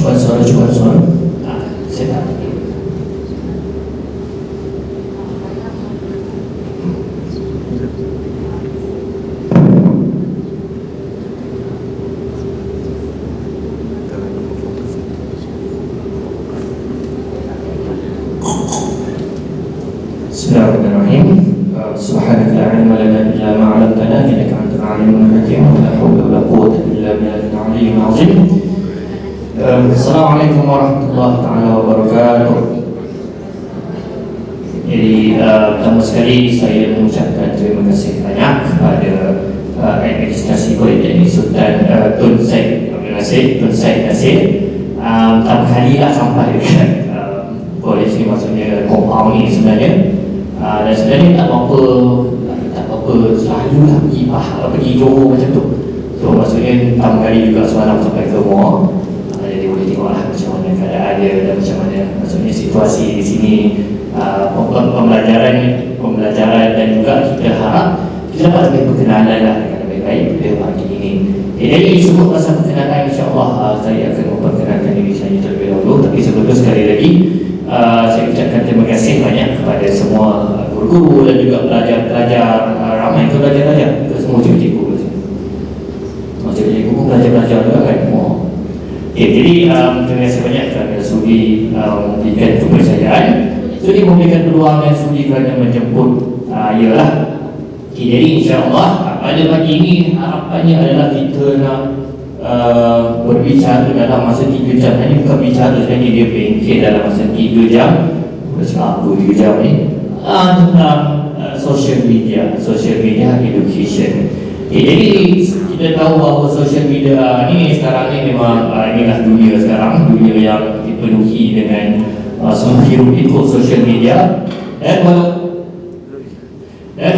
Cuba suara. Saya tak. Bismillahirrahmanirrahim. Subhanaka la ilma lana illa ma 'allamtana innaka antal 'alimul hakim. La haula wa la quwwata illa billahil 'aliyyil 'azim. Assalamualaikum warahmatullahi taala wabarakatuh. Jadi pertama sekali saya mengucapkan terima kasih banyak kepada administrasi Politeknik Sultan Tun Said Nasir. Pertama kali lah sampai dekat kolej ni, maksudnya compound ni sebenarnya. Dan sebenarnya tak apa-apa selalu lah pergi Johor macam tu. So maksudnya pertama kali juga semalam sampai ke rumah. Jadi boleh tengok lah macam mana keadaan dia dan macam mana maksudnya situasi di sini, pembelajaran dan juga kita harap kita dapat lebih berkenalan lah dengan lebih baik pada pagi ini. Jadi sebelum masa perkenalan, insyaAllah saya akan memperkenalkan diri saya terlebih dahulu. Tapi sebelum itu sekali lagi saya ucapkan terima kasih banyak kepada semua guru-guru dan juga pelajar-pelajar, ramai ke pelajar-pelajar ke semua cikgu-cikgu. Cikgu-cikgu pun pelajar-pelajar juga kan. Jadi terima kasih banyak kerana sudi memberikan kepercayaan, sudi memberikan peluang dan sudi kerana menjemput ialah. Jadi insyaAllah pada pagi ini harapannya adalah kita nak berbicara dalam masa 3 jam. Ini bukan bicara sebenarnya, dia bengkel dalam masa 3 jam. Boleh cakap 2-3 jam ni tentang social media education. Jadi kita tahu bahawa social media ni sekarang ni memang inilah dunia sekarang, dunia yang dipenuhi dengan semua hiruk-pikuk social media. Dan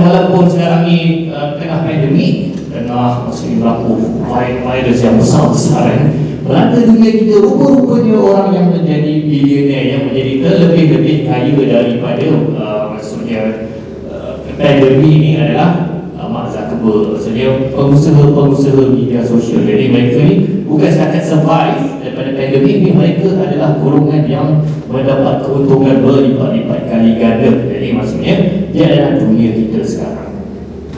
walaupun sekarang ni tengah pandemik, tengah maksudnya berlaku virus yang besar-besaran melanda dunia kita, rupa-rupanya orang yang menjadi bilioner, yang menjadi terlebih-lebih kaya daripada maksudnya pandemi ni adalah Mark Zuckerberg. Maksudnya pengusaha media sosial. Jadi mereka ni bukan setakat survive daripada pandemik ni, mereka adalah golongan yang mendapat keuntungan berlipat-lipat kali ganda. Jadi maksudnya dia adalah dunia kita sekarang.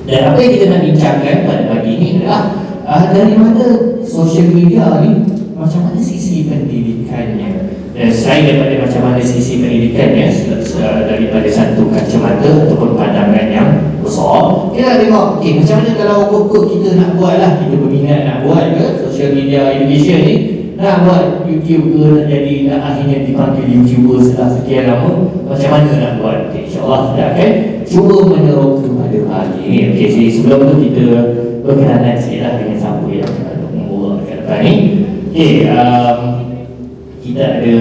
Dan apa yang kita nak bincangkan pada pagi ini adalah dari mana social media ni, macam mana sisi pendidikannya. Dan selain daripada macam mana sisi pendidikannya daripada satu kacamata ataupun pandangan yang besar, kita tengok macam mana kalau kita nak buat lah, kita berminat nak buat ke social media education ni, nak buat YouTube ke, nak akhirnya dipanggil YouTuber setelah sekian lama, macam mana nak buat. InsyaAllah kita akan cuba meneroka pada hari ini. Jadi sebelum tu kita berkenalan sikit lah dengan siapa yang membawa dekat depan ni. Kita ada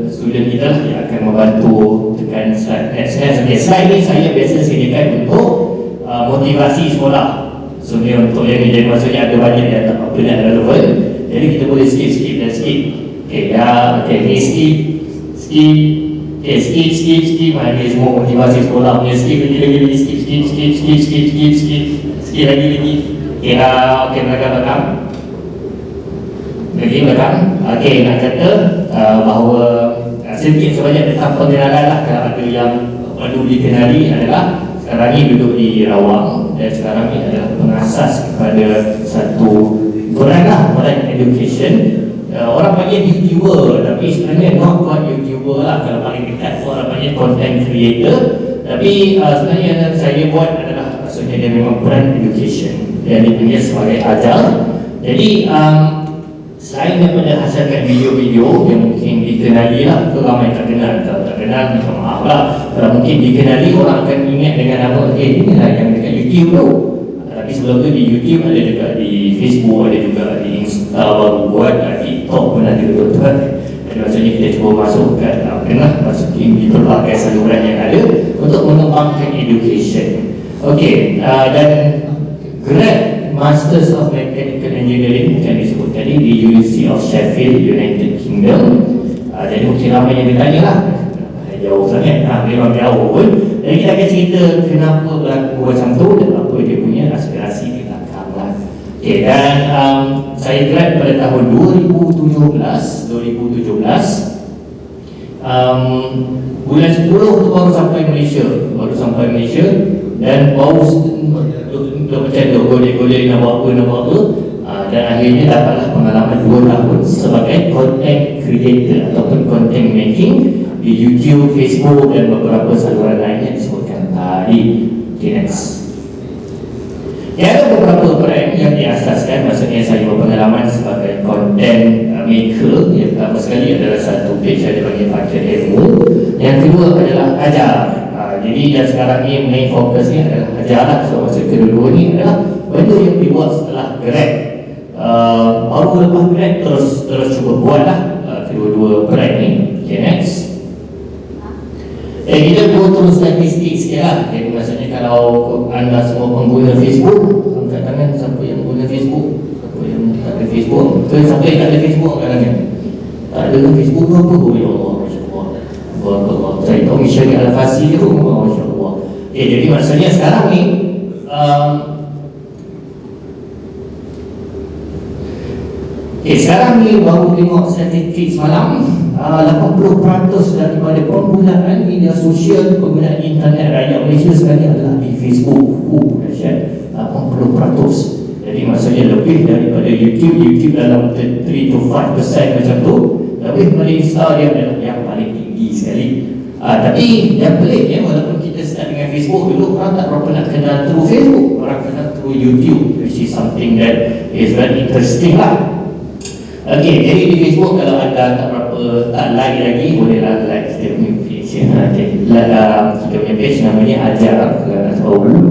student kita lah yang akan membantu tekan slide. Slide ni saya biasa sediakan untuk motivasi sekolah. So ni untuk yang ni, jadi maksudnya ada banyak yang tak apa nak relevan. Jadi kita boleh skip dan skip. Ni skip. Skip. Mana dia semua motivasi sekolah punya skip lagi. Skip lagi. Belakang. Nak kata bahawa sedikit sebanyak tentang pengenalan lah. Kalau ada yang perlu dikenali adalah sekarang ni duduk di Rawang dan sekarang ni adalah pengasas kepada satu brand education. Orang panggil YouTuber, tapi sebenarnya not YouTuber lah. Kalau paling dekat orang panggil content creator. Tapi sebenarnya yang saya buat adalah maksudnya dia memang brand education. Dia punya sebagai ajar. Jadi selain daripada hasilkan video-video yang mungkin dikenali lah, tu ramai tak kenal. Kalau tak kenal, minta maaf lah. Kalau mungkin dikenali, orang akan ingat dengan nama inilah yang dekat YouTube tu. Tapi sebelum tu di YouTube ada juga, di Facebook ada juga, di Insta baru buat, TikTok pun ada betul-betul. Jadi maksudnya kita cuba masukkan masukin di pelbagai saluran yang ada untuk mengembangkan education. Dan grad Masters of Mechanical Engineering yang disebut tadi di University of Sheffield, United Kingdom. Jadi mungkin ramai yang bertanya lah, jauh sangat, memang jauh pun. Jadi kita akan cerita kenapa berlaku macam tu dan apa dia punya aspirasi di belakang lah. Dan saya grad pada tahun 2017. Bulan 10 tu baru sampai Malaysia, dan baru macam golek-golek nak buat apa, dan akhirnya dapatlah pengalaman 2 tahun sebagai content creator ataupun content making di YouTube, Facebook dan beberapa saluran lain yang disebutkan tadi. Okay, next. Ada beberapa brand yang diasaskan, maksudnya saya berpengalaman sebagai content maker. Yang pertama sekali adalah satu page yang dipanggil Paket Ilmu. Yang kedua adalah ajar. Jadi dan sekarang ni main fokus ni adalah ajar lah. So maksud kedua-dua ni adalah benda yang dibuat setelah grad. Baru lepas grad terus cuba buat lah kedua-dua brand ni. Okay, next. Kita go terus statistik sikit lah. Jadi maksudnya kalau anda semua pengguna Facebook, angkat tangan siapa yang guna Facebook, siapa yang tak ada Facebook, siapa yang tak ada Facebook angkat tangan. Tak ada Facebook ke apa? Oh ya Allah, Masya Allah. Saya tahu Misyari Al-Fasi tu, Masya Allah. Jadi maksudnya sekarang ni sekarang ni baru tengok statistik semalam, 80% daripada penggunaan media sosial, penggunaan internet rakyat Malaysia sekarang adalah di Facebook. Dahsyat, 80%. Jadi maksudnya lebih daripada YouTube dalam 3 to 5% macam tu. Lebih pada Insta dia adalah yang paling tinggi sekali. Tapi yang peliknya, walaupun kita start dengan Facebook dulu, orang tak berapa nak kenal through Facebook, orang kenal through YouTube, which is something that is very interesting lah. Okey, jadi di Facebook kalau anda tak like lagi, bolehlah like kita punya page. Kita punya page namanya Ajar, kalau anda tahu dulu.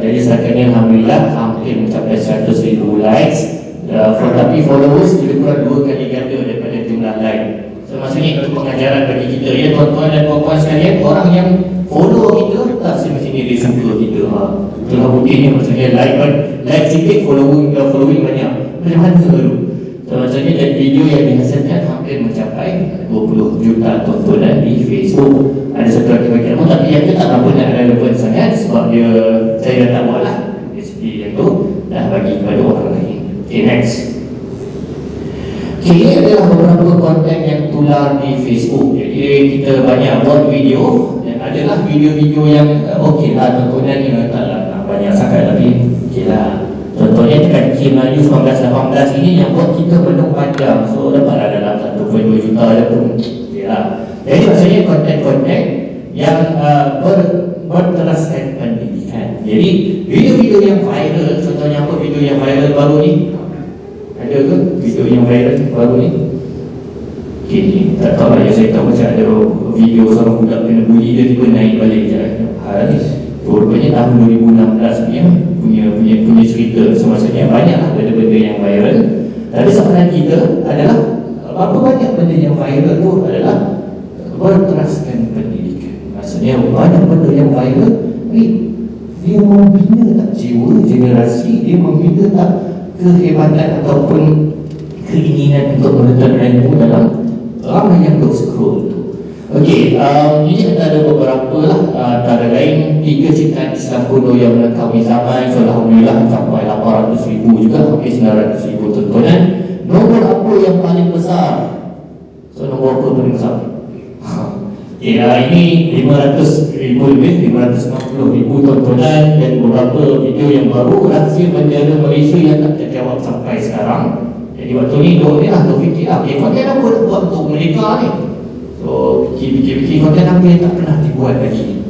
Jadi setakat ni Alhamdulillah hampir mencapai 100,000 likes. Tapi followers lebih kurang 2 kali ganda daripada jumlah like. So maksudnya itu pengajaran bagi kita ya, tuan-tuan dan puan-puan sekalian. Orang yang follow kita tak semestinya dia suka kita. Itulah buktinya, maksudnya like sikit, following banyak. Macam mana dulu? So maksudnya dari video yang dihasilkan hampir mencapai 20 juta tontonan di Facebook. Ada satu lagi bagian tapi yang itu tak apa nak relevan sangat, sebab saya dah tak buat lah. Jadi yang tu dah bagi kepada orang lain. Okay, next. Okay, ini adalah beberapa konten yang tular di Facebook. Jadi kita banyak buat video, dan adalah video-video yang okey lah, tontonannya taklah nak banyak sangat, tapi okey lah. Contohnya dekat Melayu 1918 ini yang buat kita penuh panjang. So dapatlah dalam 1.2 juta je pun. Jadi maksudnya konten-konten yang berteraskan pendidikan. Jadi video-video yang viral, contohnya apa video yang viral baru ni? Ada ke video yang viral baru ni? Okay, tak tahu lah, saya tahu macam ada video seorang budak kena bully, dia tiba naik balik je. Rupanya tahun 2016 punya cerita. So maksudnya banyaklah benda-benda yang viral. Tapi soalan kita adalah berapa banyak benda yang viral tu adalah berteraskan pendidikan. Maksudnya banyak benda yang viral dia membina tak jiwa generasi, dia membina tak kehebatan ataupun keinginan untuk menetap ilmu dalam ramai yang scroll tu. Okey, ini ada beberapa lah, antara lain 3 ciptaan Islam kuno yang melengkapi zaman. So Alhamdulillah mencapai 800,000 juga, hampir 900,000 tontonan. Nombor apa yang paling besar? So nombor apa paling besar? Ini 500,000 lebih, 560,000 tontonan, dan beberapa video yang baru, rahsia bendera Malaysia yang tak terjawab sampai sekarang. Jadi waktu ni ni lah, tu fikir lah, konten apa nak buat untuk mereka ni? So fikir konten apa yang tak pernah dibuat lagi.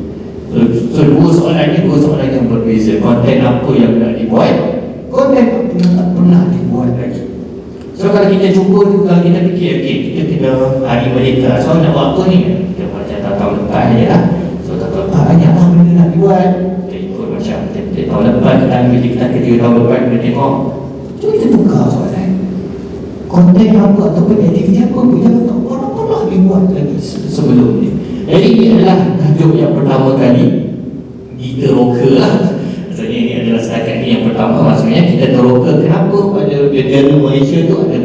So dua soalan yang berbeza. Konten apa yang nak dibuat, konten apa yang tak pernah dibuat lagi. So kalau kita cuba, kalau kita fikir, kita kena hari merdeka, so nak buat apa ni? Kita macam tahun lepas je lah. So tahun lepas banyak lah benda nak dibuat. Kita ikut macam tahun lepas, kita 3 tahun lepas kita tengok. Cuma kita tukar soalan, konten apa ataupun aktiviti apa pun yang tak pernah dibuat lagi sebelum ni. Jadi ini adalah tajuk yang pertama kali kita roka lah. Maksudnya ini adalah setakat ni yang pertama. Maksudnya kita teroka kenapa pada bendera Malaysia tu ada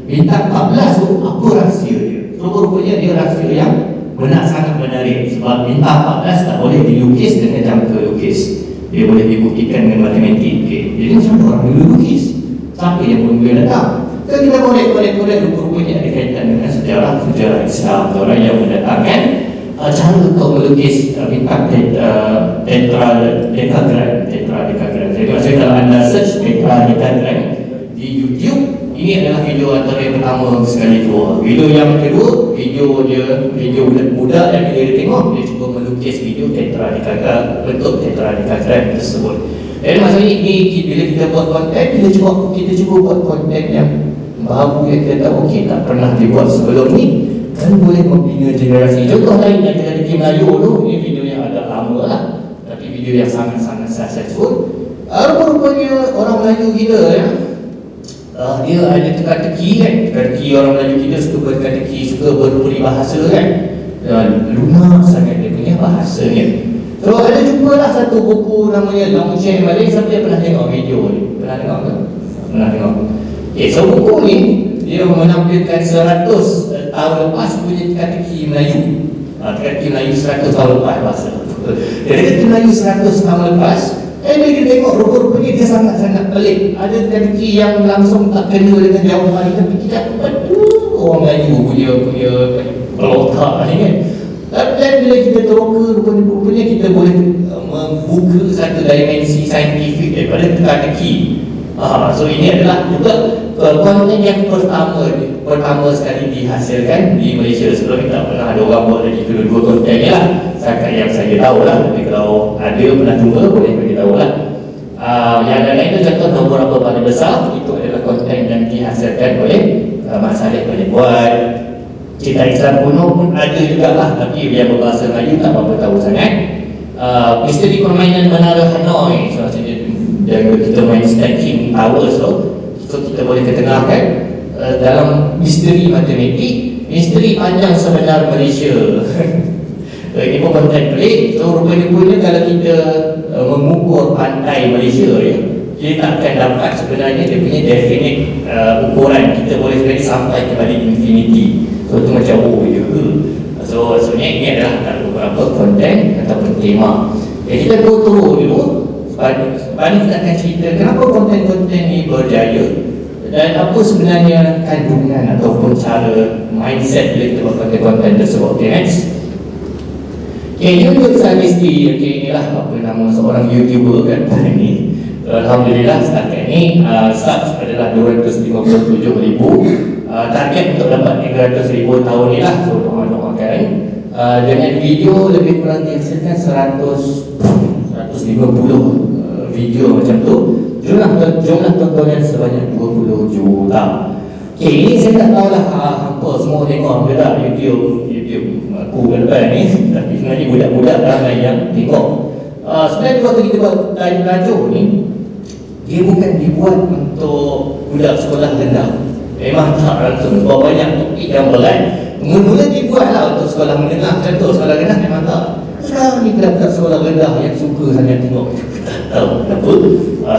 bintang 14 tu, apa rahsia dia. So rupanya dia rahsia yang sangat menarik. Sebab bintang 14 tak boleh dilukis dengan jangka lukis, dia boleh dibuktikan dengan matematik. Jadi macam mana orang dulu lukis? Siapa yang boleh datang? Kan kita korek rupa-rupanya ada kaitan dengan sejarah Islam. Orang yang mendatangkan cara untuk melukis bintang tetradecagram. Jadi maksudnya kalau anda search tetradecagram di YouTube, ini adalah video antara yang pertama sekali keluar. Video yang kedua, video budak yang dia tengok, dia cuba melukis video tetradecagram, bentuk tetradecagram tersebut. Jadi maksudnya ini bila kita buat konten, kita cuba buat konten yang baru, yang kita tahu okey, tak pernah dibuat sebelum ni dan boleh membina generasi. Contoh lain yang kita di Melayu tu, ini video yang agak lama lah, tapi video yang sangat-sangat successful. Rupanya orang Melayu kita dia ada teka-teki kan. Teka-teki orang Melayu kita suka berteka-teki, suka berperibahasa kan. Lunak sangat dia punya bahasanya. So ada jumpalah satu buku namanya Longsheng Malay. Siapa yang pernah tengok video ni? Pernah tengok ke? Pernah tengok. Okay, so buku ni dia menampilkan 100 tahun lepas punya teka-teki Melayu. Teka-teki Melayu 100 tahun lepas bahasa. Teka-teki Melayu 100 tahun lepas, bila kita tengok rupa-rupanya dia sangat-sangat pelik. Ada teka-teki yang langsung tak kena dengan jawapan, tapi kita betul orang Melayu punya pelotak ni kan. Dan bila kita teroka rupanya kita boleh membuka satu dimensi saintifik daripada teka-teki. So ini adalah juga konten yang pertama sekali dihasilkan di Malaysia. Sebelum ni tak pernah ada orang buat lagi kedua-dua konten ni lah. Setakat yang saya tahu lah. Tapi kalau ada pernah jumpa boleh bagi tahu lah. Yang lain itu contoh nombor apa paling besar. Itu adalah konten yang dihasilkan oleh Mak Saleh banyak buat. Cerita Islam kuno pun ada jugalah, tapi yang berbahasa Melayu tak apa tahu sangat. Misteri permainan Menara Hanoi, so kita main stacking towers so kita boleh ketengahkan dalam misteri matematik, misteri panjang sebenar Malaysia. Ini pun konten pelik. So rupanya kalau kita mengukur pantai Malaysia kita tak akan dapat sebenarnya dia punya definite ukuran. Kita boleh sekali sampai kepada infinity. So itu macam je. So sebenarnya ini adalah beberapa konten ataupun tema. Kita go through dulu. Pani kita akan cerita kenapa konten-konten ni berjaya dan apa sebenarnya kandungan ataupun cara mindset bila kita buat konten-konten tersebut. Okay, next. YouTube Salisti. Inilah apa nama seorang YouTuber kan ini. Alhamdulillah setakat ni subs adalah 257,000. Target untuk dapat 300,000 tahun ni lah. So doakan dengan video lebih kurang dihasilkan 150 video macam tu. Jumlah tontonan sebanyak 20 juta. Okay, ini saya tak tahulah hampa semua tengok ke tak YouTube aku ke depan ni. Tapi sebenarnya budak-budak ramai yang tengok. Sebenarnya waktu kita buat tajuk ni, dia bukan dibuat untuk budak sekolah rendah. Memang tak langsung sebab banyak topik yang berat. Mula-mula dibuatlah untuk sekolah menengah. Contoh sekolah rendah memang tak. Sekarang ni budak-budak sekolah rendah yang suka sangat tengok. Tak tahu kenapa.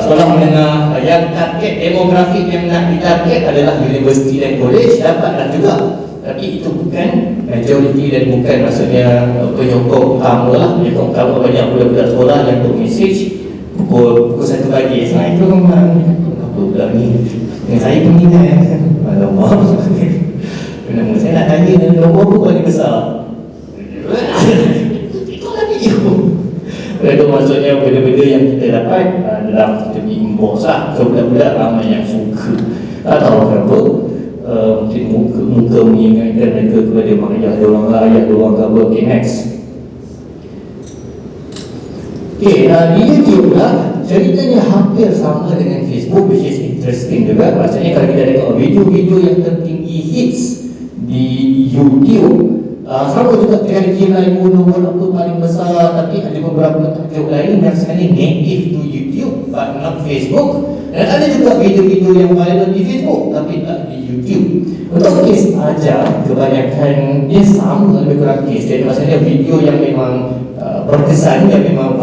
Sekolah menengah yang target demografik yang nak ditarget adalah universiti dan college dapatlah juga. Tapi itu bukan majoriti dan bukan maksudnya penyokong utama lah. Penyokong utama banyak budak-budak sekolah yang untuk message pukul 1 pagi. Saya itu apa budak ni? Dengan saya peminat. Alamak. Kenapa saya nak tanya nombor apa paling besar? Itu lagi itu maksudnya benda-benda yang kita dapat dalam kita pergi inbox lah. So budak-budak ramai yang suka. Tak tahu kenapa. Mungkin muka mengingatkan mereka kepada mak ayah diorang lah, ayah diorang ke apa. Okay, next. Okay, di YouTube lah ceritanya hampir sama dengan Facebook, which is interesting juga. Maksudnya kalau kita tengok video-video yang tertinggi hits di YouTube, sama juga teka-teki Melayu nombor apa paling besar. Tapi ada beberapa tajuk lain yang sebenarnya native to YouTube but not Facebook. Dan ada juga video-video yang viral di Facebook tapi tak di YouTube. Untuk kes ajar, kebanyakan dia sama lebih kurang kes. Jadi maksudnya video yang memang berkesan, yang memang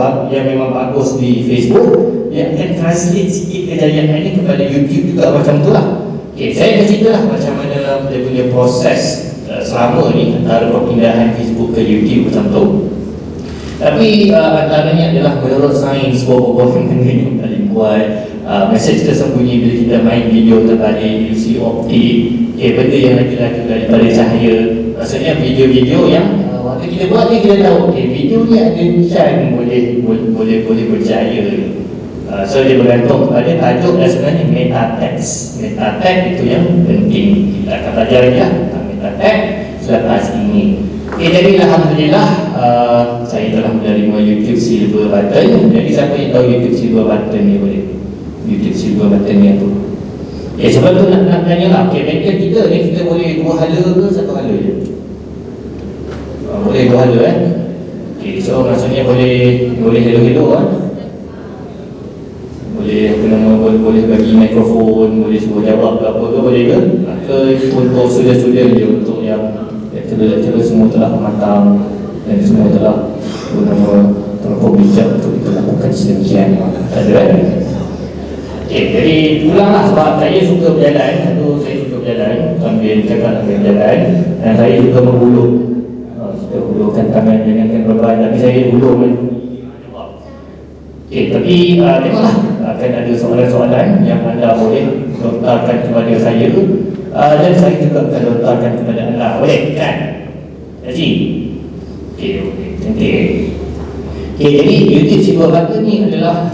bagus di Facebook, dia akan translate sikit kejayaan ini kepada YouTube juga macam tu lah. Okay, saya akan cerita lah macam mana dia punya proses selama ni antara perpindahan Facebook ke YouTube macam tu. Tapi antaranya adalah menurut sains, benda yang paling buat mesej tersembunyi bila kita main video terbalik, ilusi optik, benda yang lagi-lagi daripada cahaya. Maksudnya video-video yang waktu kita buat ni kita tahu video ni ada nisan boleh berjaya. So dia bergantung kepada tajuk dan sebenarnya meta text. Meta text itu yang penting. Kita akan belajar lagi lah tentang meta text selepas ini. Jadi alhamdulillah saya telah menerima YouTube Silver Button. Jadi siapa yang tahu YouTube Silver Button ni boleh? YouTube Silver Button ni apa? Sebab tu nak tanya lah, bengkel kita ni kita boleh dua hala ke satu hala je? Boleh dua hala so maksudnya boleh hello-hello boleh bagi mikrofon, boleh suruh jawab ke apa ke, boleh ke? Ke untuk student-student je, untuk yang lecturer semua telah matang dan semua telah bijak untuk kita lakukan sedemikian. Tak ada kan? Jadi pulanglah sebab saya suka berjalan. Saya suka berjalan sambil cakap sambil berjalan, dan saya suka menghulur. Suka hulurkan tangan dengan beban, tapi saya hulur tapi tengoklah, akan ada soalan-soalan yang anda boleh lontarkan kepada saya, dan saya juga akan lontarkan kepada anda. Boleh kan? Haji? Cantik. Jadi YouTube Silver Button ni adalah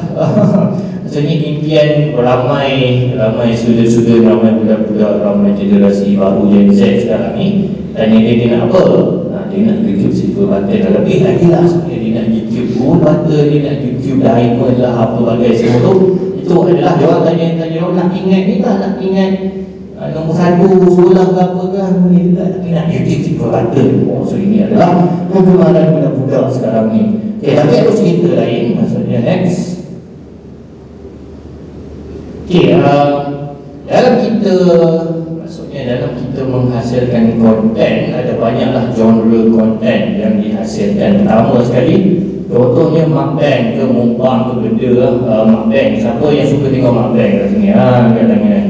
maksudnya impian ramai student-student, ramai budak-budak, ramai generasi baru Gen Z sekarang ni. Dan dia nak apa? Dia nak YouTube Silver Button. Lebih lagi lah sebenarnya dia nak YouTube Gold Button, dia nak YouTube Diamond lah, apa bagai semua tu. Itu adalah dia orang tanya nak ingat ni lah, nak ingat nombor 1 sekolah ke apa ke, boleh juga, tapi nak YouTube Silver Button. So ini adalah kegemaran budak-budak sekarang ni. Tapi ada cerita lain, maksudnya next. Dalam kita menghasilkan konten, ada banyaklah genre konten yang dihasilkan. Pertama sekali, contohnya mukbang ke mukbang ke benda mukbang. Siapa yang suka tengok mukbang kat sini? Kat tangan.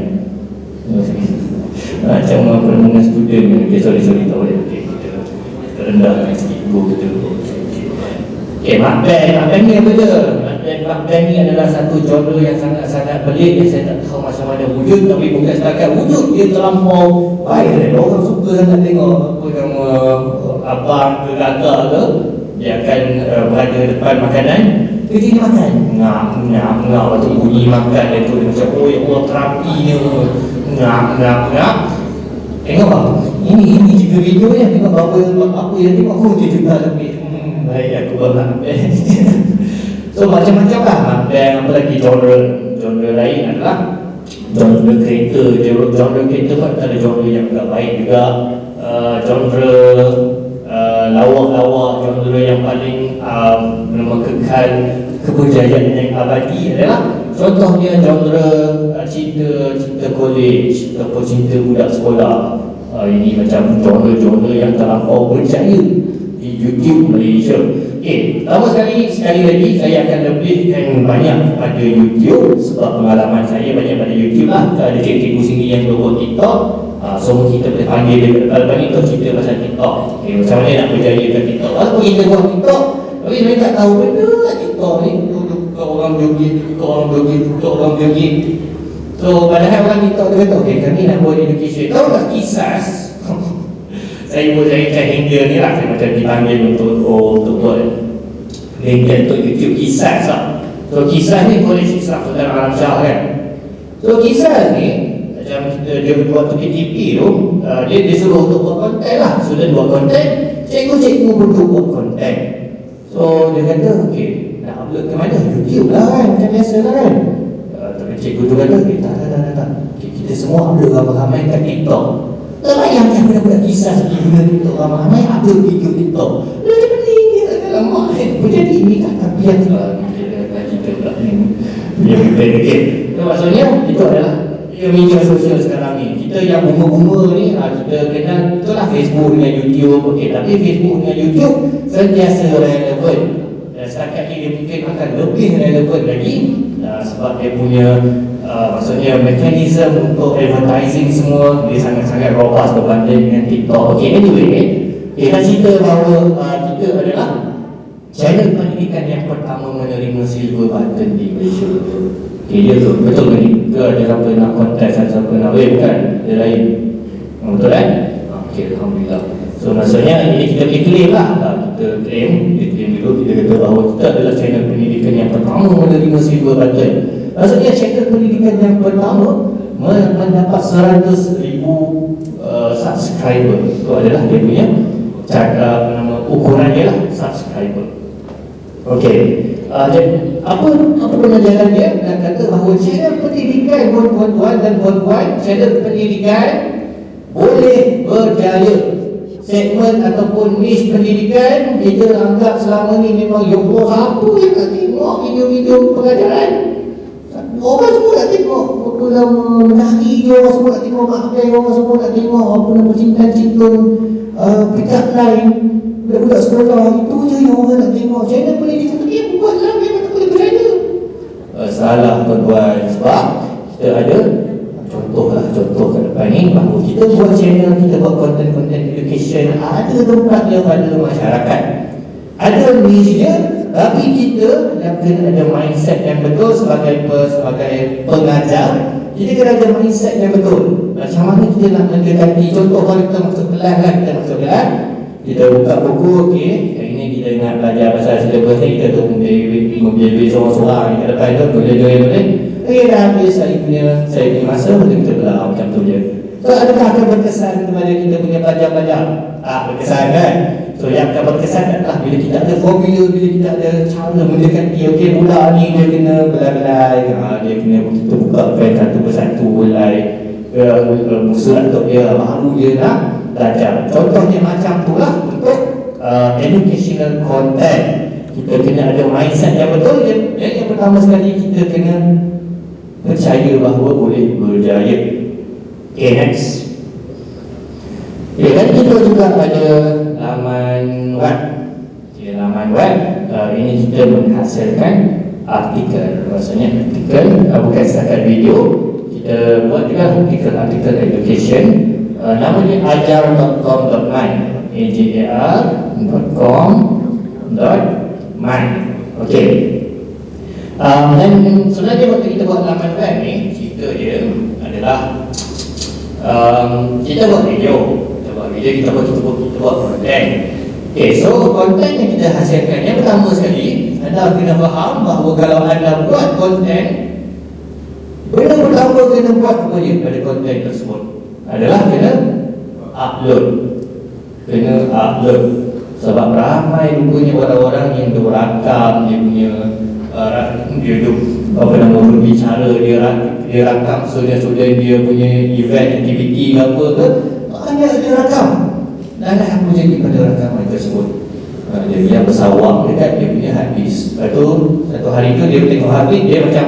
Macam perempuan student ni. Sorry tak boleh. Kita rendahkan sikit ego kita. Mukbang ni apa dia? Mukbang ni adalah satu genre yang sangat-sangat pelik, yang saya tak tahu macam mana wujud, tapi bukan setakat wujud, dia terlampau viral. Orang suka sangat tengok apa nama abang ke kakak ke, dia akan berada depan makanan, dia makan ngap waktu bunyi makan dia tu, dia macam oh ya Allah terapinya, ngap. Tengok bang, ini juga video yang tengok apa yang tengok dia juga lebih baik aku buat mukbang. So macam-macam lah mukbang. Apa lagi genre lain adalah genre kereta. Genre kereta pun ada genre yang tak baik juga. Genre lawak-lawak, genre yang paling kekal keberjayaan yang abadi adalah contohnya genre cinta college ataupun cinta budak sekolah. Ini macam genre yang terlampau berjaya di YouTube Malaysia. Pertama sekali lagi saya akan lebihkan banyak pada YouTube, sebab pengalaman saya banyak pada YouTube lah. Ada cikgu sini yang buat TikTok, so kita boleh panggil dia ke depan ni untuk cerita pasal TikTok. Macam mana nak berjaya kat TikTok. Walaupun kita buat TikTok, tapi mereka tak tahu benda lah TikTok ni. Tukar orang joget. So padahal orang TikTok dia kata kami nak buat education. Tahu tak kisah saya kan hingga ni lah, saya macam dipanggil untuk buat hingga untuk YouTube kisah lah. So kisah ni Kolej Islam Sultan Alam Shah kan. So kisah ni macam dia buat PTP tu, dia disuruh untuk buat konten lah. Sudah buat konten, cikgu untuk buat konten. So dia kata nak upload ke mana? YouTube lah kan, macam biasa lah kan. Tapi cikgu tu kata tak. Kita semua upload ramai-ramai kat TikTok. Tak payah yang budak-budak kisah seperti guna TikTok ramai upload video TikTok. Dia macam dia lama jadi ini kata biar kita pula ni. So maksudnya itu adalah media sosial sekarang ni. Kita yang bunga-bunga ni kita kenal itulah Facebook dengan YouTube. Tapi Facebook dengan YouTube sentiasa relevan. Dan setakat ini dia mungkin akan lebih relevan lagi sebab dia punya maksudnya mekanisme untuk advertising semua dia sangat-sangat robust berbanding dengan TikTok. Anyway, kita cerita bahawa kita adalah channel pendidikan yang pertama menerima Silver Button di Malaysia. Dia tu betul ke ni? Ke ada siapa nak kontes, ada siapa nak bukan? Dia lain. Betul kan? Okey, alhamdulillah. So maksudnya ini kita claim lah. Kita claim dulu, kita kata bahawa kita adalah channel pendidikan yang pertama menerima silver button. Maksudnya channel pendidikan yang pertama mendapat 100,000 subscriber. Itu adalah dia punya ukurannya lah, subscriber. Okey. Apa pengajaran dia? Nak kata bahawa channel pendidikan tuan-tuan dan puan-puan, channel pendidikan boleh berjaya. Segmen ataupun niche pendidikan kita anggap selama ni memang ya Allah, siapa yang nak tengok video-video pengajaran? Orang semua nak tengok apa nama menari je, orang semua nak tengok makbel, orang semua nak tengok apa nama cinta-cinta pick-up line budak-budak sekolah. Itu je yang orang nak tengok. Channel pendidikan tu dia buatlah, memang tak boleh berjaya. Salah tuan-tuan. Sebab kita ada contoh ke depan ni, bahawa kita buat channel, kita buat konten-konten education, ada tempatnya pada masyarakat, ada niche dia, tapi kita yang kena ada mindset yang betul sebagai pengajar. Kita kena ada mindset yang betul. Macam mana kita nak mendekati, contoh kalau kita masuk kelas lah, kita buka buku, okey, hari ni kita nak belajar pasal syllabus ni, kita tu membimbing seorang-seorang di depan tu, boleh. Okey, dah habis saya punya masa untuk kita belajar macam tu je. So adakah akan berkesan kepada kita punya pelajar-pelajar? Berkesan kan? So yang akan berkesan adalah bila kita ada formula, bila kita ada cara mendekati. Okey, budak ni dia kena belai-belai, dia kena kita buka file satu persatu belai surat untuk dia, baru dia nak belajar. Contohnya macam tu lah untuk educational content. Kita kena ada mindset yang betul. Yang pertama sekali kita kena percaya bahawa boleh berjaya. Okay, next. Okay, dan kita juga ada laman web. Okay, laman web ini kita menghasilkan artikel. Maksudnya artikel bukan setakat video. Kita buat juga artikel education. Namanya ajar.com.my, ajar.com.my. Okey. Dan sebenarnya waktu kita buat laman web ni, cerita dia adalah kita buat video, kita buat konten. Okey, so konten yang kita hasilkan, yang pertama sekali anda kena faham bahawa kalau anda buat konten, benda pertama kena buat apa dia pada konten tersebut adalah kena upload. Sebab ramai rupanya orang-orang yang berakam dia punya berbicara, dia rakam sudah dia punya event aktiviti apa ke, banyak dia rakam. Dan apa jadi pada rakaman tersebut? Dia yang bersawak dekat dia punya hadis. Lepas tu satu hari tu dia tengok hadis, dia macam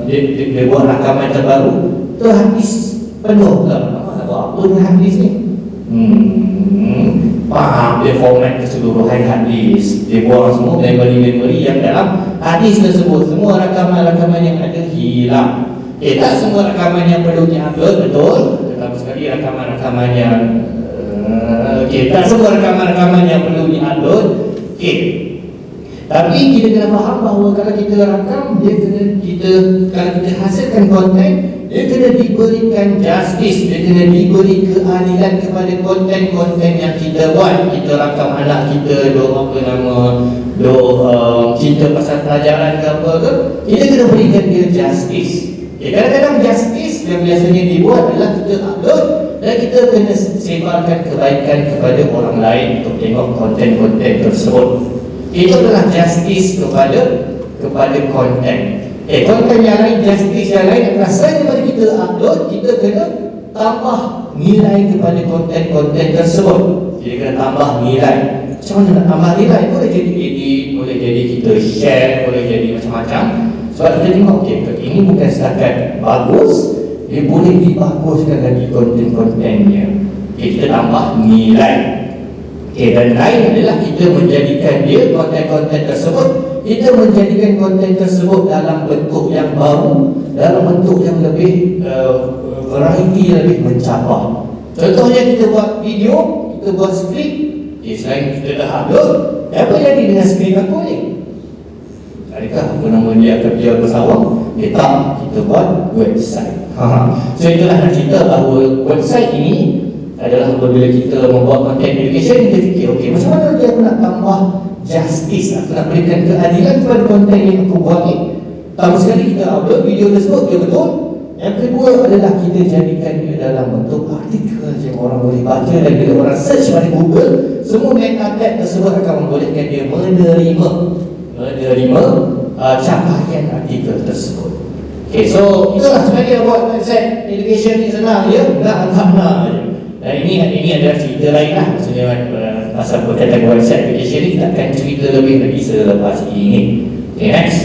dia buat rakaman terbaru tu, hadis penuh lah. Apa dengan hadis ni? Faham dia format keseluruhan hadis, dia buang semua memori yang dalam hadis tersebut. Semua rakaman-rakaman yang ada hilang. Tak semua rakaman yang perlu diupload, betul. Tetapi sekali rakaman-rakaman yang tak semua rakaman-rakaman yang perlu diupload. Tapi kita kena faham bahawa kalau kita rakam, kalau kita hasilkan konten, dia kena diberikan justice, dia kena diberi keadilan kepada konten-konten yang kita buat. Kita rakam anak kita cerita pasal pelajaran ke apa ke, kita kena berikan dia justice. Kadang-kadang justice yang biasanya dibuat adalah kita upload dan kita kena sebarkan kebaikan kepada orang lain untuk tengok konten-konten tersebut. Itu adalah justice kepada konten. Konten yang lain, justice yang lain adalah selain daripada kita upload, kita kena tambah nilai kepada konten-konten tersebut. Jadi kena tambah nilai. Macam mana nak tambah nilai? Boleh jadi edit, boleh jadi kita share, boleh jadi macam-macam. Sebab kita tengok, ini bukan setakat bagus, dia boleh dibaguskan lagi konten-kontennya. Kita tambah nilai. Dan lain adalah kita menjadikan dia konten-konten tersebut, kita menjadikan konten tersebut dalam bentuk yang baru, dalam bentuk yang lebih variety, lebih mencabar. Contohnya kita buat video, kita buat skrip. Selain kita dah upload, apa jadi dengan skrip aku ni? Adakah apa nama dia kerja bersawang? Tak, kita buat website. So itulah nak cerita bahawa website ini adalah apabila kita membuat content education, kita fikir, okey, macam mana dia aku nak tambah justice, aku nak berikan keadilan kepada konten yang aku buat ni. Pertama sekali kita upload video tersebut, dia betul. Yang kedua adalah kita jadikan dia dalam bentuk artikel yang orang boleh baca, dan bila orang search pada Google, semua meta tag tersebut akan membolehkan dia menerima capaian artikel tersebut. Okay, so itulah sebenarnya buat website education ni senang je, nak je. Dan ini adalah cerita lain lah. Maksudnya pasal berkaitan website education ni, kita akan cerita lebih lagi selepas ini. Okay, next.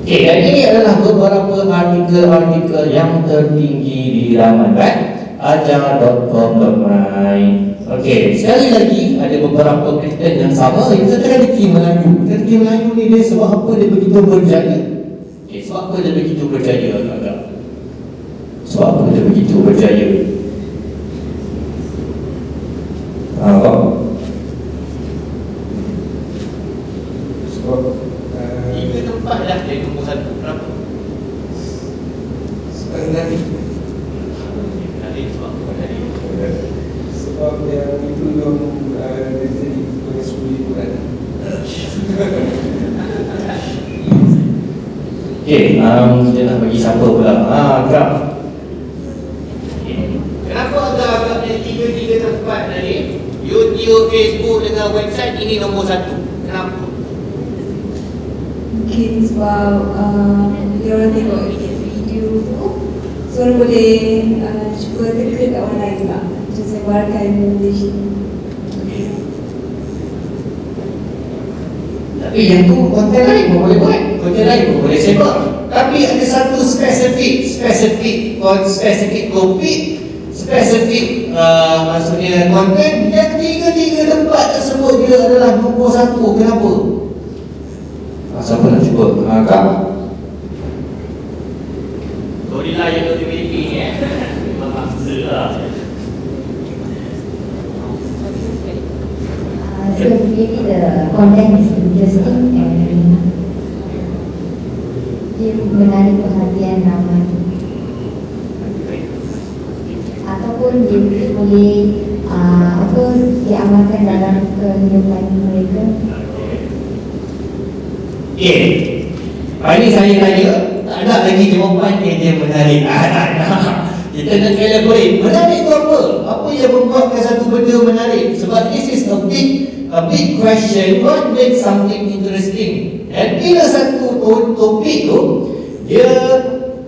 Okay, dan ini adalah beberapa artikel-artikel yang tertinggi di laman web ajar.com.my. Okey, sekali lagi ada beberapa pattern yang sama. Kita ada Key Melayu. Key Melayu ni dia sebab apa dia begitu berjaya? Okey, sebab apa dia begitu berjaya agak-agak? Sebab apa dia begitu berjaya? Sebab tiga tempat dah dia nombor satu. Kenapa? Sebab tadi. Sebab apa tadi? Sebab yang itu yang jadi pengesuli Quran. Okey, kita nak bagi siapa pula? Kak. Kenapa agak-agak yang tiga-tiga tempat tadi, YouTube, Facebook dengan website ini nombor satu? Kenapa? Mungkin sebab dia orang tengok video tu, so orang boleh cuba teka kat orang lain tak, macam sebarkan di sini. Tapi yang tu konten lain pun boleh buat, konten lain pun boleh sebar. Tapi ada satu spesifik topik, spesifik maksudnya konten yang tiga-tiga tempat tersebut dia adalah nombor satu. Kenapa? Siapa nak cuba? Kak? Gorilla yang notifikasi ni memang maksa lah. So really the content is interesting and dia menarik perhatian ramai, ataupun dia boleh diamalkan dalam kehidupan mereka. Hari ni saya tanya, tak ada lagi jawapan yang menarik. Kita nak elaborate. Menarik tu apa? Apa yang membuatkan satu benda menarik? Sebab this is a big question. What makes something interesting? Dan bila satu topik tu, dia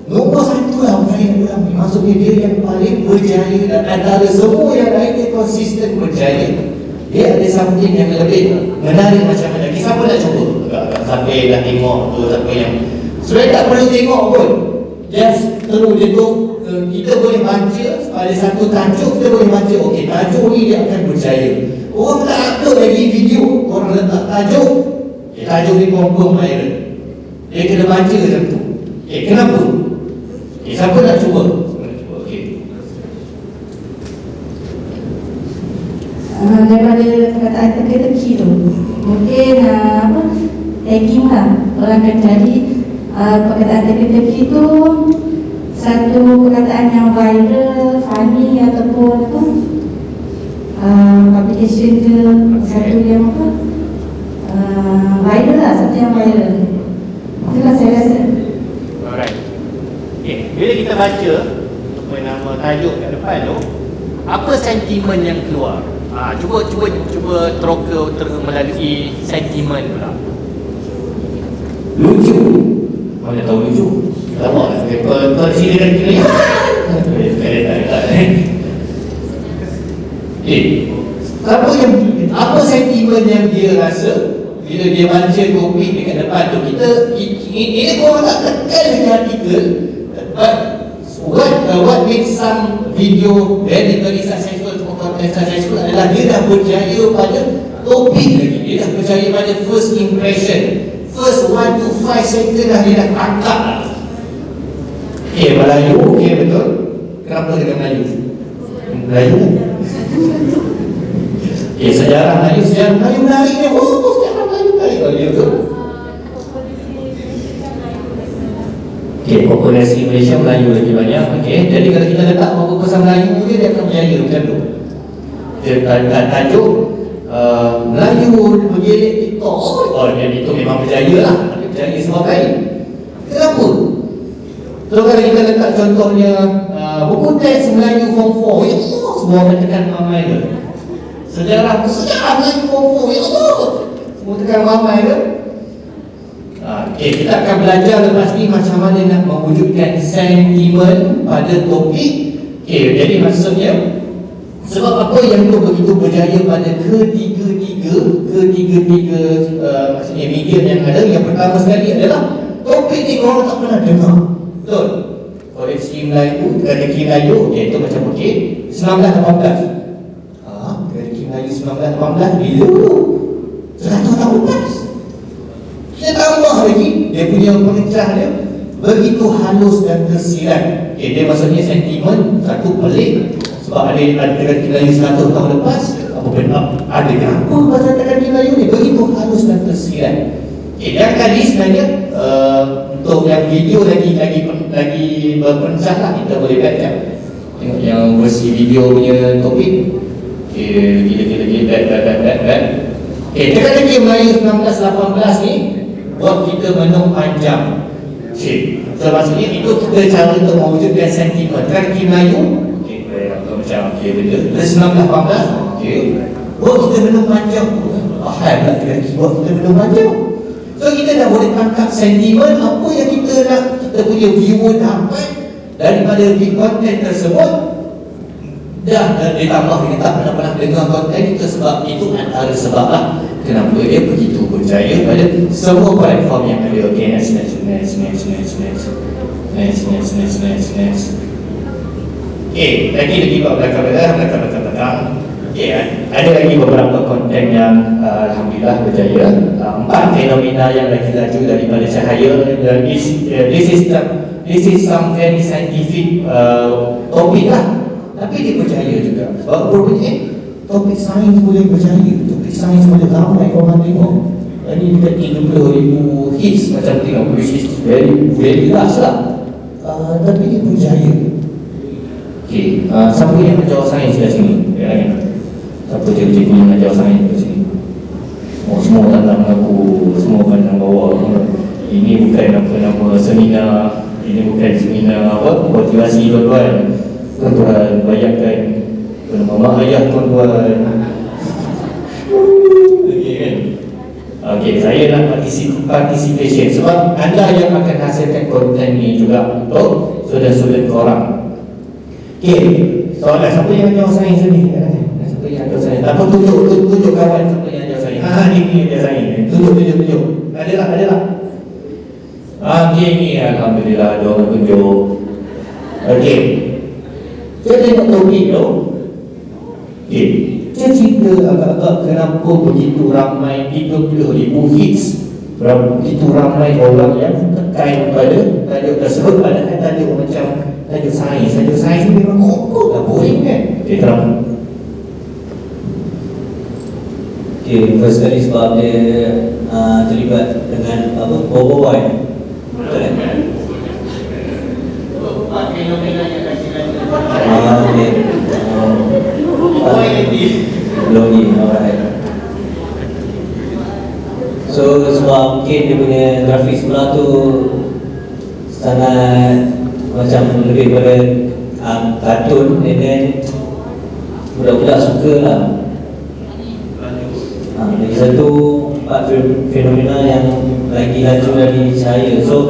nombor satu lah paling ramai. Maksudnya dia yang paling berjaya, dan antara semua yang lain dia konsisten berjaya. Dia ada something yang lebih menarik macam mana. Siapa nak cuba? Sampai dah tengok tu, siapa yang sebenarnya tak perlu tengok pun, just terus dia tu, kita boleh baca pada satu tajuk, kita boleh baca, okey, tajuk ni dia akan berjaya. Orang tak upload lagi video, orang letak tajuk, tajuk ni confirm viral. Dia kena baca macam tu. Kenapa? Siapa nak cuba? Daripada perkataan teka-teki tu, mungkin tagging lah. Orang akan cari perkataan teka-teki tu satu perkataan yang viral, funny ataupun publication ke, satu yang viral lah, satu yang viral. Itulah saya rasa. Alright. Bila kita baca apa nama tajuk kat depan tu, apa sentimen yang keluar? Cuba teroka melalui sentimen pula. Lucu. Mana tahu lucu? Tak mahu lah. Kau di sini kan kena. Apa sentimen yang dia rasa bila dia baca topik dekat depan tu? Ini korang tak tekan dengan artikel. What makes some video very successful adalah dia dah berjaya pada topik lagi. Dia dah berjaya pada first impression. First 1 to 5 second dah dia dah tangkap lah. Melayu, betul. Kenapa dengan Melayu? Melayu sejarah Melayu menarik ni. Sejarah Melayu menarik audio tu. Okey, populasi Malaysia Melayu lagi banyak. Okey, jadi kalau kita letak apa pesan Melayu dia akan berjaya macam tu. Dia tajuk Melayu bergelik TikTok. Oh, dia itu memang berjaya lah. Dia berjaya sebab baik. Kenapa? So kalau kita letak contohnya buku teks Melayu Form 4, ya Allah, semua orang tekan ramai ke? Sejarah Melayu Form 4, ya Allah, semua tekan ramai ke? Okay, kita akan belajar lepas ni macam mana nak mewujudkan sentimen pada topik. Okay, jadi maksudnya sebab apa yang tu begitu berjaya pada ketiga-tiga maksudnya medium yang ada. Yang pertama sekali adalah topik ni korang tak pernah dengar. Betul? Koleksi Melayu, Tradisi Melayu, okay, itu macam okey 1918. Tradisi Melayu 1918 bila? 100 tahun lepas. Kita tambah lagi dia punya pengecah dia begitu halus dan tersirat. Okay, dia maksudnya sentimen satu pelik sebab ada Tradisi Melayu 100 tahun lepas. Apa benda? Ada kenapa pasal Tradisi Melayu ni begitu halus dan tersirat? Okay, yang tadi sebenarnya untuk yang video lagi berpecah lah, kita boleh baca. Tengok yang versi video punya topik. Okay, lagi back. Okay, Tradisi Melayu 1918 ni buat kita menung panjang. Okay, so maksudnya itu kita cara untuk mewujudkan sentimen Tradisi Melayu. Okay, macam benda 1918. Okay, buat kita menung panjang. Hebat Tradisi buat kita menung panjang. So kita dah boleh tangkap sentimen apa yang kita nak kita punya viewer dapat daripada konten tersebut. Dah ditambah kita tak pernah dengar konten itu sebab itu antara sebab lah kenapa dia begitu berjaya pada semua platform yang ada. Okay, next. Okay, lagi belakang. Okay, ada lagi beberapa konten yang alhamdulillah berjaya. 4 fenomena yang lagi laju daripada cahaya. This is some very scientific topik lah, tapi dia berjaya juga. Sebab berapa topik sains boleh berjaya, topik sains boleh ramai orang tengok. Ini dekat 30,000 hits macam tengok, which is very large lah. Tapi dia berjaya. Okay, siapa yang menjawab sains kat sini? Siapa cikgu yang menjawab sains kat sini? Oh, semua tentang mengaku, semua pandang bawah. Ini bukan nama seminar, ini bukan seminar motivasi tuan-tuan. Tuan-tuan bayangkan mak ayah tuan-tuan. Okay, saya nak participation sebab anda yang akan hasilkan konten ni juga untuk student-student korang. Okay, soalan siapa yang jawab sains ni? Siapa yang jawab sains? Apa tunjuk kawan siapa yang jawab sains? Ni dia sains. Tunjuk. Adalah. Okay, ni alhamdulillah ada orang tunjuk. Okay, saya tengok topik tu. Okay, saya cerita agak-agak kenapa begitu ramai 30,000 hits, begitu ramai orang yang tekan pada tajuk tersebut. Padahal tajuk macam tajuk sains ni memang kokoh tak boring kan? Okay, terang. Okay, first kali sebab dia terlibat dengan Bobo Wine. Betul kan? Logi, alright. So sebab mungkin dia punya grafik sebelah tu sangat macam lebih pada kartun, and then budak-budak suka lah. Lagi satu fenomena yang lagi laju dari cahaya. So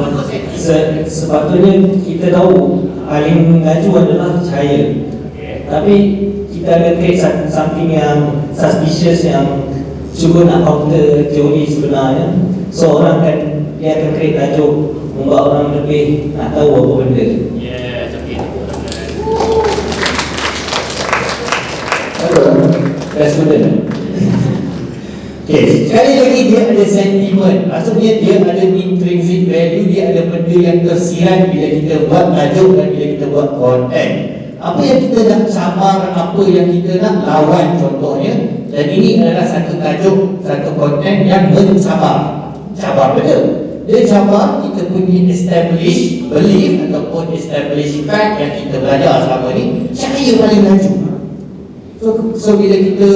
sepatutnya kita tahu paling laju adalah cahaya, tapi kita ada create something yang suspicious yang cuba nak counter teori sebenarnya. So orang dia akan create tajuk membuat orang lebih nak tahu apa benda. Student. Okay, sekali lagi dia ada sentimen. Maksudnya dia ada intrinsic value, dia ada benda yang tersirat bila kita buat tajuk dan bila kita buat konten. Apa yang kita nak cabar, apa yang kita nak lawan, contohnya Dan ini adalah satu tajuk, satu konten yang mencabar. Cabar benda. Dia cabar kita punya establish belief ataupun establish fact yang kita belajar selama ni, cahaya paling laju. So bila kita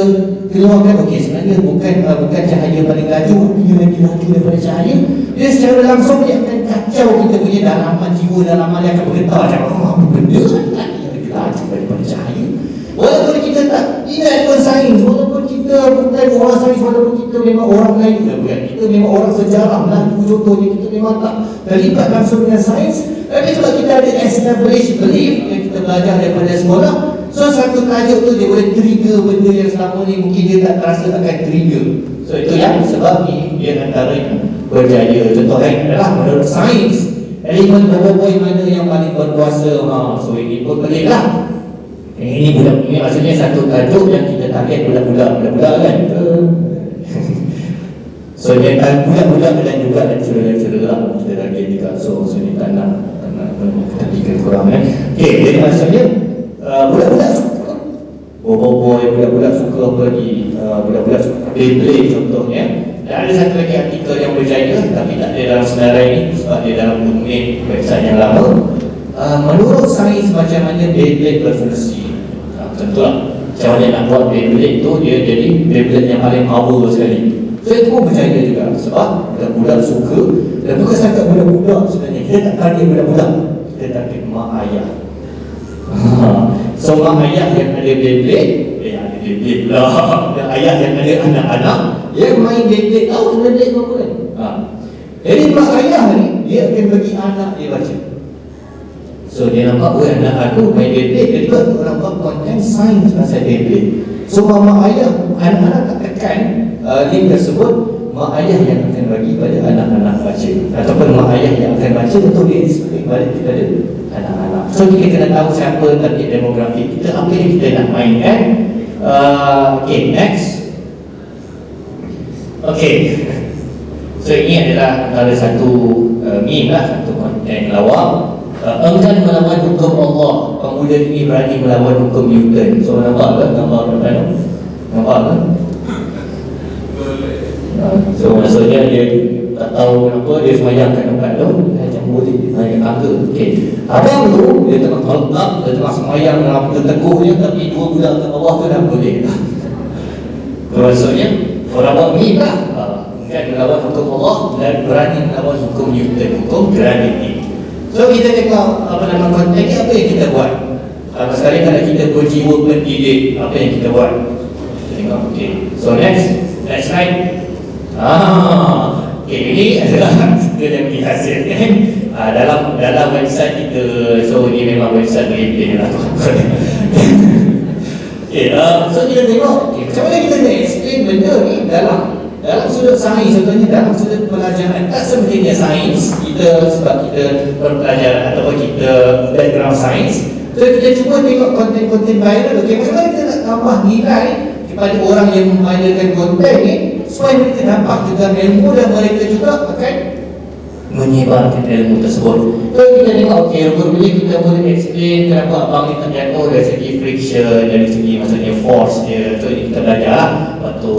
keluarkan, okey, sebenarnya bukan cahaya paling laju, dia lagi laju daripada cahaya. Dia secara langsung dia akan kacau kita punya dalaman jiwa, dalaman dia akan bergetar macam, apa benda yang lagi laju daripada cahaya. Walaupun kita tak ingat pun sains, walaupun kita bukan orang sains, walaupun kita memang orang Melayu, bukan, kita memang orang sejarah Melayu contohnya, kita memang tak terlibat langsung dengan sains, tapi sebab kita ada established belief yang kita belajar daripada sekolah. So satu tajuk tu dia boleh trigger benda yang selama ni mungkin dia tak terasa akan trigger. So itu yang sebab ni dia antara yang berjaya. Contoh adalah menurut sains, elemen boboi mana yang paling berkuasa. So ini pun pelik lah. Ini budak, ini maksudnya satu tajuk yang kita target budak-budak kan. So dia kan budak-budak dan juga lecturer lah kita target juga. So ini tak nak ketika kurang kan. Okay, jadi maksudnya budak-budak suka boy, budak-budak suka apa lagi, budak-budak suka Beyblade contohnya. Dan ada satu lagi artikel yang berjaya tapi tak ada dalam senarai ini sebab dia dalam domain website yang lama. Menurut sains macam mana Beyblade berfungsi. Tentulah macam mana nak buat Beyblade tu dia jadi Beyblade yang paling power sekali. So itu pun berjaya juga sebab budak-budak suka. Dan bukan setakat budak-budak sebenarnya, kita tak target budak-budak, kita target mak ayah. So mak ayah yang ada Beyblade, ada Beyblade pula. Dan ayah yang ada anak-anak yang main Beyblade, tahu Beyblade tu apa kan? Jadi mak ayah ni dia akan bagi anak dia baca. So dia nampak, anak aku main Beyblade, dia juga orang buat konten sains pasal Beyblade. So mak ayah, anak-anak tak tekan link tersebut, mak ayah yang akan bagi pada anak-anak baca, ataupun mak ayah yang akan baca untuk dia explain balik kepada anak-anak. So kita kena tahu siapa target demografi kita, apa yang kita nak mainkan. Okay, next. Okay, so ini adalah antara satu meme lah, satu konten lawak. Enggan melawan hukum Allah, pemuda ini berani melawan hukum Newton. So nampak ke gambar tuan-tuan? Nampak ke? So maksudnya dia tak tahu kenapa dia semayang kat tempat tu, macam boleh naik tangga. Okey, abang tu dia tengah tolak, dia tengah semayang dengan teguhnya, tapi dua budak kat bawah tu dah boleh. Maksudnya orang buat meme lah, enggan melawan hukum Allah dan berani melawan hukum Newton, hukum graviti. So kita tengok apa nama konten ni, apa yang kita buat. Sekali kalau kita berjiwa pendidik, apa yang kita buat. Kita tengok, okay. So next slide. Okay, ini adalah kita yang dihasilkan dalam website kita. So ini memang website Beyblade lah. Okay, so kita tengok, okay, macam mana kita nak explain benda ni dalam sudut sains. Contohnya dalam sudut pelajaran, tak semestinya sains kita sebab kita berpelajaran ataupun kita background sains. So kita cuba tengok konten-konten viral. Okay, macam mana kita nak tambah nilai kepada orang yang memviralkan konten ni supaya mereka dapat juga ilmu dan mereka juga akan menyebarkan ilmu tersebut. So kita tengok, okay, boleh kita boleh explain kenapa abang ni terjatuh dari segi friction, dari segi maksudnya force dia. So ini kita belajar waktu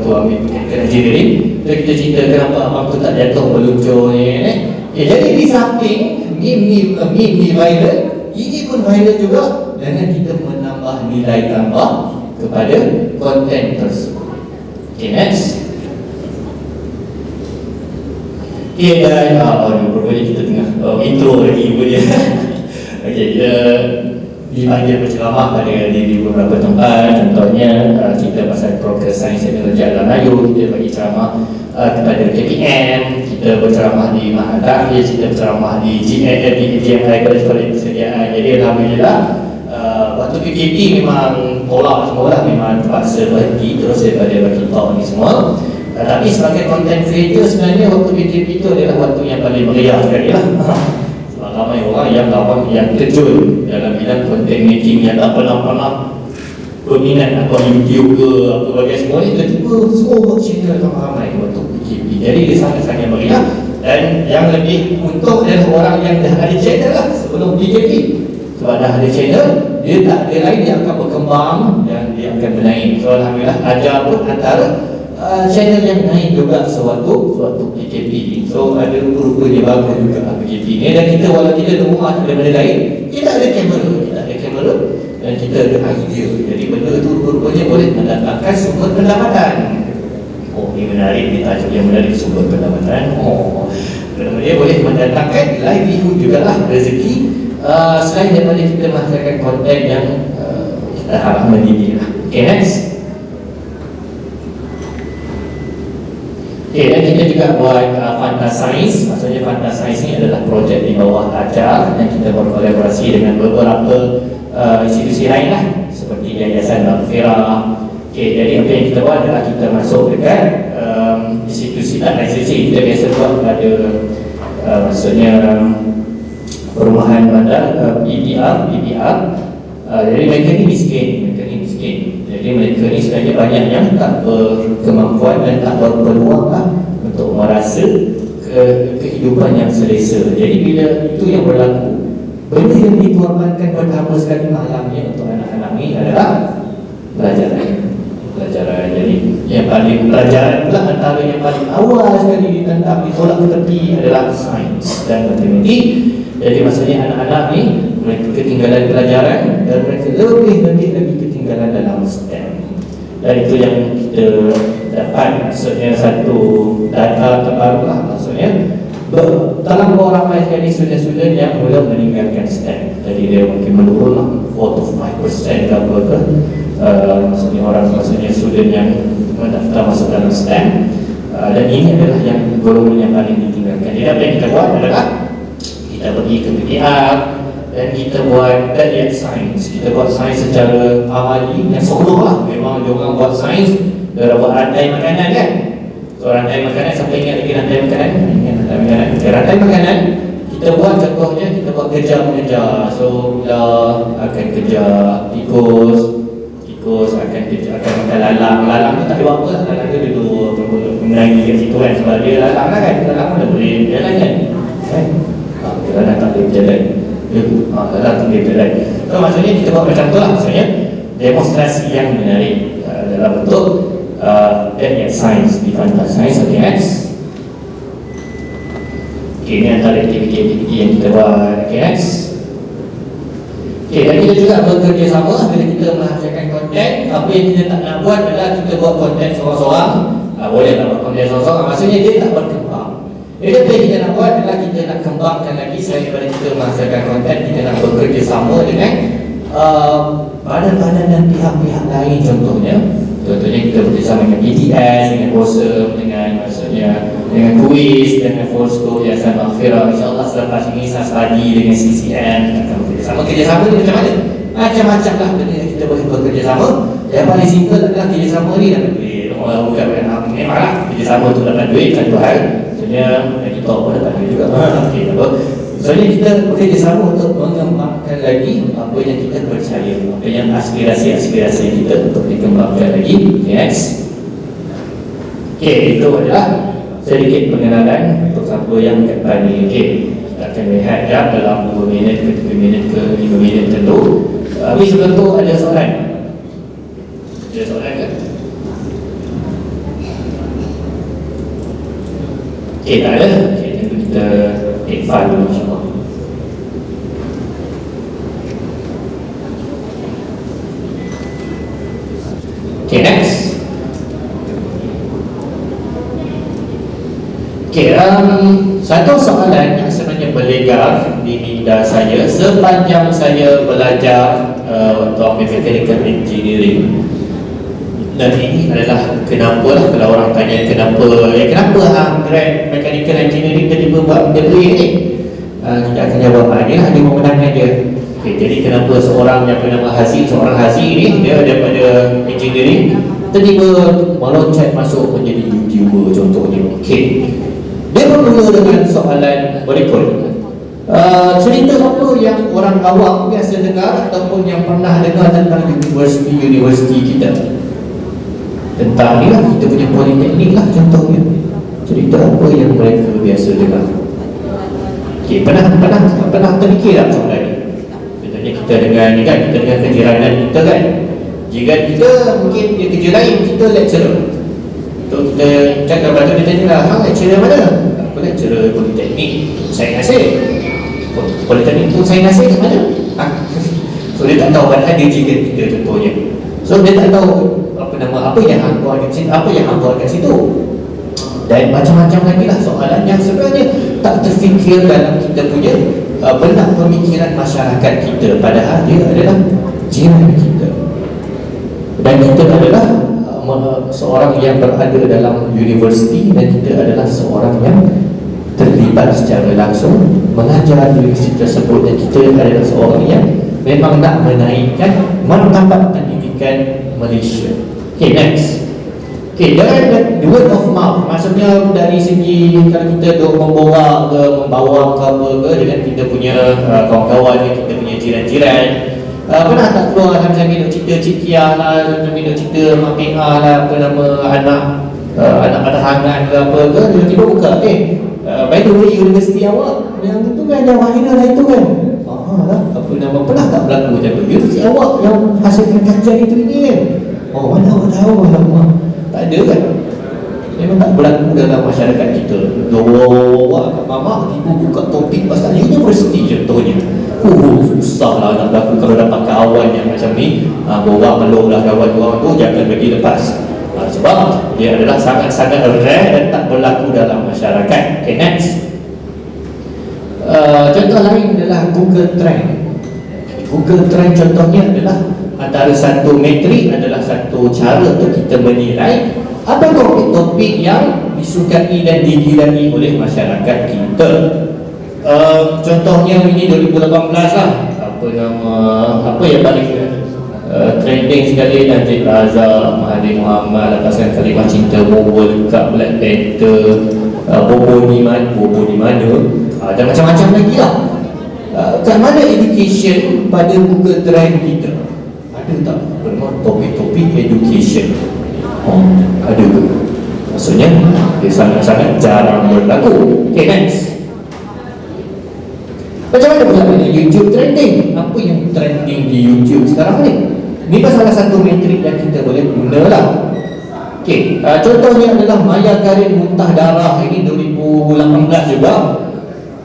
ambil mechanical engineering. So kita cerita kenapa abang tu tak jatuh meluncur ni. Okay, jadi di samping meme viral, ini pun viral juga dengan kita menambah nilai tambah kepada konten tersebut. Okay, next. Okay, dan rupanya kita tengah intro lagi rupanya. Okay, kita dipanggil berceramah pada di beberapa tempat. Contohnya kita pasal program sains dan teknologi alam Melayu, kita bagi ceramah kepada KPM, kita berceramah di Mahad Hafiz, kita berceramah di GMI College Persediaan. Jadi alhamdulillah waktu PKP memang tolak semua lah, memang terpaksa berhenti terus daripada bagi talk ni semua. Tapi sebagai content creator sebenarnya waktu PKP itu adalah waktu yang paling meriah sekali lah. Sebab ramai orang yang terjun dalam bidang content making yang tak pernah berminat apa YouTube ke apa bagian semua ni, tiba-tiba semua buat channel ramai waktu PKP. Jadi dia sangat-sangat meriah. Dan yang lebih untung adalah orang yang dah ada channel lah sebelum PKP. Sebab dah ada channel, dia tak ada lain, dia akan berkembang dan dia akan menaik. So alhamdulillah Ajar pun antara channel yang naik juga sewaktu PKP ni. So ada rupa-rupa dia bagus juga PKP ni. Dan kita walau kita di rumah ada benda lain, kita ada kamera, dan kita ada idea. Jadi benda tu rupa-rupanya boleh mendatangkan sumber pendapatan. Oh, ini menarik, ini tajuk yang menarik, sumber pendapatan. Oh, dia boleh mendatangkan livelihood jugalah, rezeki. Selain daripada kita menghasilkan konten yang kita harap mendidik lah. Okay, next. Okay, dan kita juga buat Fantascience. Maksudnya Fantascience ni adalah projek di bawah Ajar, dan kita berkolaborasi dengan beberapa institusi lain lah, seperti Yayasan Maghfirah. Okay, jadi apa yang kita buat adalah kita masuk dekat institusi kita biasa buat pada maksudnya perumahan bandar, PBR. Jadi mereka ni miskin. Jadi mereka ni sebenarnya banyak yang tak berkemampuan dan tak berpeluang lah untuk merasa kehidupan yang selesa. Jadi bila itu yang berlaku, benda yang dikorbankan pertama sekali malamnya untuk anak-anak ni adalah pelajaran. Jadi yang paling pelajaran pula antara yang paling awal sekali ditentang, ditolak ke tepi adalah sains dan matematik. Jadi maksudnya anak-anak ni mereka ketinggalan pelajaran, dan mereka lebih lagi ketinggalan dalam STEM. Dan itu yang kita dapat, maksudnya satu data terbaru lah, maksudnya dalam ramai sekali student-student yang mula meninggalkan STEM. Jadi dia mungkin menurun lah 4-5% ke apa ke. Maksudnya student yang mendaftar masuk dalam STEM, dan ini adalah yang golongan yang paling ditinggalkan. Jadi apa yang kita buat adalah kita pergi ke PPR dan kita buat backyard science. Kita buat sains secara amali yang solo lah. Memang diorang buat sains, dia buat rantai makanan kan. So rantai makanan, sampai ingat lagi rantai makanan? Rantai makanan kita buat, contohnya kita buat kejar-mengejar. So ular akan kejar tikus akan makan lalang tu tak ada apa lah. Lalang tu duduk menangis kat situ kan, sebab dia lalang lah kan. Lalang pun dah boleh jalan kan. Lalang tak boleh berjalan. Lalang tak boleh berjalan. So maksudnya kita buat macam tu lah. Maksudnya demonstrasi yang menarik dalam bentuk backyard science di Fantascience. Okay, next. Okay, ini antara aktiviti-aktiviti yang kita buat. Okay, next. Okay, dan kita juga bekerjasama bila kita menghasilkan konten. Apa yang kita tak nak buat adalah kita buat konten seorang-seorang. Boleh tak buat konten seorang-seorang, maksudnya dia tak berkembang. Jadi apa yang kita nak buat adalah kita nak kembangkan lagi. Selain daripada kita menghasilkan konten, kita nak bekerjasama dengan badan-badan dan pihak-pihak lain. Contohnya kita bekerjasama dengan BTS, dengan Awesome, dengan Kuis, dengan Fosco, Yayasan Maghfirah. InsyaAllah selepas ini saya study dengan CCM akan bekerjasama. Kerjasama ni macam mana? Macam-macam lah benda yang kita boleh bekerjasama. Yang paling simple adalah kerjasama ni dapat duit. Orang bukan memang lah kerjasama tu dapat duit, satu hal. Maksudnya kita pun dapat duit juga. Okay, apa? Maksudnya kita bekerjasama untuk mengembangkan lagi apa yang kita percaya, apa yang aspirasi-aspirasi kita untuk dikembangkan lagi. Next. Okay, itu adalah sedikit pengenalan untuk siapa yang kat tadi. Okay, kita akan lihat dalam 2 minit ke 3 minit ke 5 minit tentu. Habis sebelum tu ada soalan. Ada soalan ke? Okay, tak ada. Okay, tentu kita take file dulu insyaAllah. Okay, next. Okay, satu soalan yang sebenarnya berlegar di minda saya sepanjang saya belajar waktu ambil mechanical engineering. Dan ini adalah kenapa lah, kalau orang tanya kenapa grad mechanical engineering tiba-tiba buat degree ni, kita akan jawab inilah dia memenangkan dia. Okay, jadi kenapa seorang yang bernama Hazi, seorang Hazi ni, dia daripada engineering tiba-tiba meloncat masuk menjadi YouTuber contohnya. Okay, dia bermula dengan soalan berikut. Cerita apa yang orang awam biasa dengar ataupun yang pernah dengar tentang universiti kita? Tentang ni lah, kita punya politeknik lah contohnya. Cerita apa yang mereka biasa dengar? Okay, pernah terfikir tak soalan ni? Contohnya kita dengar ni kan, kita dengar kejiranan kita kan. Jiran kita mungkin dia kerja lain, kita lecturer. So kita cakap pada dia tanya lah, hang lecturer mana? Aku lecturer politeknik, saya nasib. Politeknik tu saya nasib kat mana? So dia tak tahu padahal dia jiran kita contohnya. So dia tak tahu apa yang hang buat kat situ, apa yang hang buat kat situ. Dan macam-macam lagi lah soalan yang sebenarnya tak terfikir dalam kita punya benak pemikiran masyarakat kita, padahal dia adalah jiran kita. Dan kita adalah seorang yang berada dalam universiti, dan kita adalah seorang yang terlibat secara langsung mengajar di universiti tersebut, dan kita adalah seorang yang memang nak menaikkan martabat pendidikan Malaysia. Okay, next. Okay, dan word of mouth, maksudnya dari segi kalau kita duk membawa ke apa ke dengan kita punya kawan-kawan, kita punya jiran-jiran, pernah tak keluar sambil duk cerita Cik Kia lah, sambil duk cerita Mak Pengah lah, apa nama anak penerangan ke apa ke, tiba-tiba buka, by the way, universiti awak yang itu kan, yang Mahina lah itu kan, lah, apa nama, pernah tak berlaku macam tu? Universiti awak yang hasilkan kajian itu ini kan? Oh, mana awak tahu, alamak. Tak ada kan? Memang tak berlaku dalam masyarakat kita. Bawa kat mamak, ibu buka topik pasal universiti contohnya. Susah lah nak berlaku kalau dapat kawan yang macam ni. Bawa meluk lah kawan-kawan tu, jangan bagi lepas. Sebab dia adalah sangat-sangat rare dan tak berlaku dalam masyarakat. Okay, next. Contoh lain adalah Google Trend. Google Trend contohnya adalah antara satu metrik, adalah satu cara untuk kita menilai apa topik-topik yang disukai dan digilai oleh masyarakat kita. Contohnya ini 2018 lah, apa yang paling trending sekali, Najib Razak, Mahathir Mohamad lepaskan kalimah cinta World Cup, Black Panther, Bobo di mana, dan macam-macam lagi lah. Kat mana education pada Google Trend kita? Ada tak topik-topik education? Ada ke? Maksudnya dia sangat-sangat jarang berlaku. Okay, next. Macam mana pula dengan YouTube trending? Apa yang trending di YouTube sekarang ni? Ini salah satu metrik yang kita boleh guna lah. Okay, contohnya adalah Maya Karin muntah darah. Ini 2018 juga.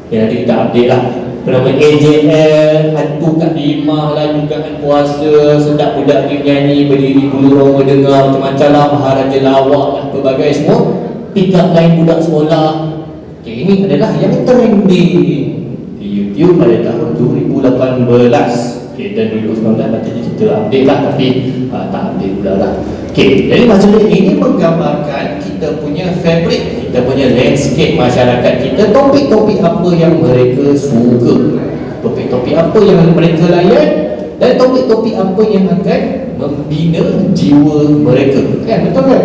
Okay, nanti kita update lah. Bernama AJL, hantu kat Limah lah, dugaan puasa, sedap budak dia nyanyi, berdiri dulu orang dengar macam-macam lah, Maharaja Lawak dan pelbagai semua. Pick up line budak sekolah. Okay, ini adalah yang trending di YouTube pada tahun 2018. Okay, dan 2019 nanti kita update lah, tapi tak update pula lah. Okay, jadi maksudnya ini menggambarkan kita punya fabric, kita punya landscape masyarakat kita, topik-topik apa yang mereka suka, topik-topik apa yang mereka layan, dan topik-topik apa yang akan membina jiwa mereka. Kan, betul kan?